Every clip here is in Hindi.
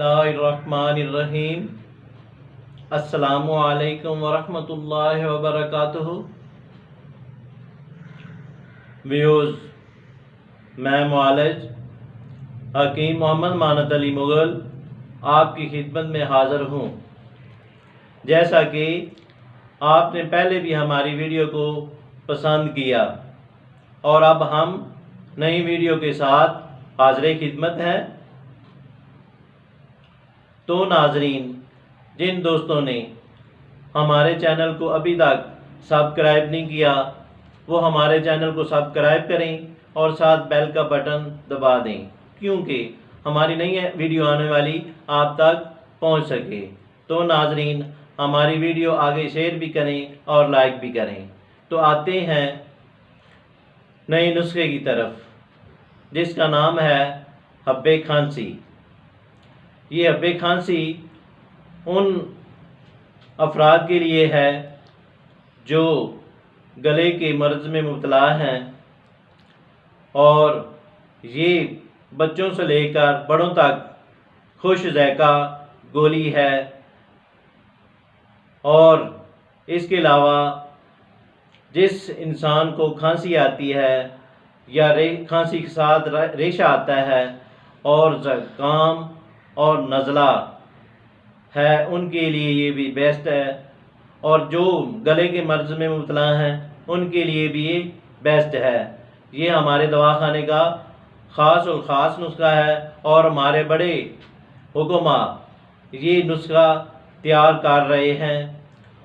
बिस्मिल्लाहिर्रहमानिर्रहीम। अस्सलामु अलैकुम वरहमतुल्लाहि वबरकातुहू। व्यूज़, मैं मुआलिज हकीम मोहम्मद मानत अली मुग़ल आपकी खिदमत में हाज़िर हूँ। जैसा कि आपने पहले भी हमारी वीडियो को पसंद किया और अब हम नई वीडियो के साथ हाज़िर खिदमत हैं। तो नाजरीन, जिन दोस्तों ने हमारे चैनल को अभी तक सब्सक्राइब नहीं किया वो हमारे चैनल को सब्सक्राइब करें और साथ बेल का बटन दबा दें, क्योंकि हमारी नई वीडियो आने वाली आप तक पहुंच सके। तो नाजरीन, हमारी वीडियो आगे शेयर भी करें और लाइक भी करें। तो आते हैं नए नुस्खे की तरफ, जिसका नाम है हब्बे खांसी। ये हब्बे खांसी उन अफराद के लिए है जो गले के मर्ज़ में मुब्तला हैं, और ये बच्चों से लेकर बड़ों तक खुश ज़ैक़ा गोली है। और इसके अलावा जिस इंसान को खांसी आती है या खांसी के साथ रेशा आता है और ज़ुकाम और नज़ला है, उनके लिए ये भी बेस्ट है। और जो गले के मर्ज़ में मुब्तला हैं उनके लिए भी ये बेस्ट है। ये हमारे दवाखाने का ख़ास और ख़ास नुस्खा है और हमारे बड़े हुक्मा ये नुस्खा तैयार कर रहे हैं।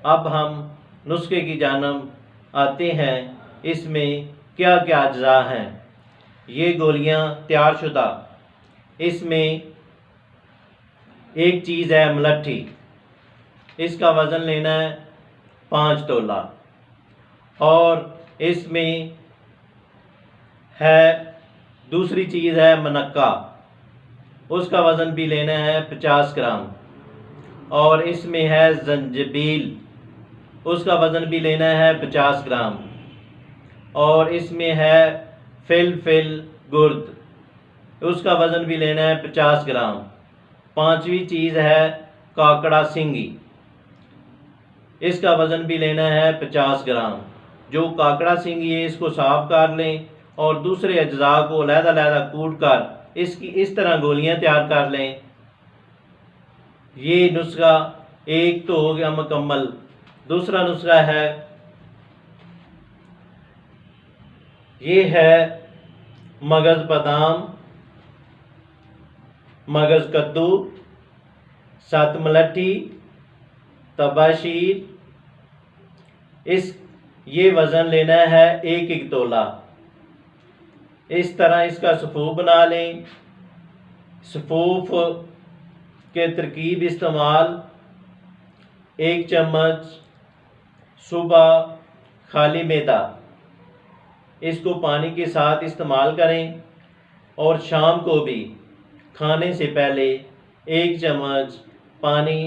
अब हम नुस्खे की जानब आते हैं। इसमें क्या क्या अज्जा हैं। ये गोलियां तैयार शुदा, इसमें एक चीज़ है मलट्ठी, इसका वज़न लेना है 5 तोला। और इसमें है दूसरी चीज़ है मनक्का, उसका वज़न भी लेना है 50 ग्राम। और इसमें है जंजबील, उसका वज़न भी लेना है 50 ग्राम। और इसमें है फिल गुर्द, उसका वज़न भी लेना है 50 ग्राम। पांचवी चीज़ है काकड़ा सिंगी, इसका वज़न भी लेना है 50 ग्राम। जो काकड़ा सिंगी है इसको साफ़ कर लें और दूसरे अज्जा को अलग-अलग कूट कर इसकी इस तरह गोलियां तैयार कर लें। ये नुस्खा एक तो हो गया मुकम्मल। दूसरा नुस्खा है, ये है मगज़ बादाम, मगज़ कद्दू, सत मलट्ठी, तबाशीर। ये वज़न लेना है 1-1 तोला। इस तरह इसका सफ़ूफ बना लें। सफ़ूफ के तरकीब इस्तेमाल 1 चम्मच सुबह खाली मैदा, इसको पानी के साथ इस्तेमाल करें। और शाम को भी खाने से पहले 1 चम्मच पानी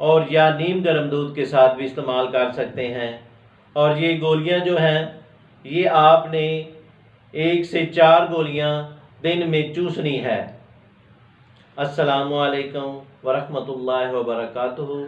और या नीम गर्म दूध के साथ भी इस्तेमाल कर सकते हैं। और ये गोलियां जो हैं ये आपने 1 से 4 गोलियां दिन में चूसनी है। अस्सलामु अलैकुम वरहमतुल्लाहि वबरकातुहू।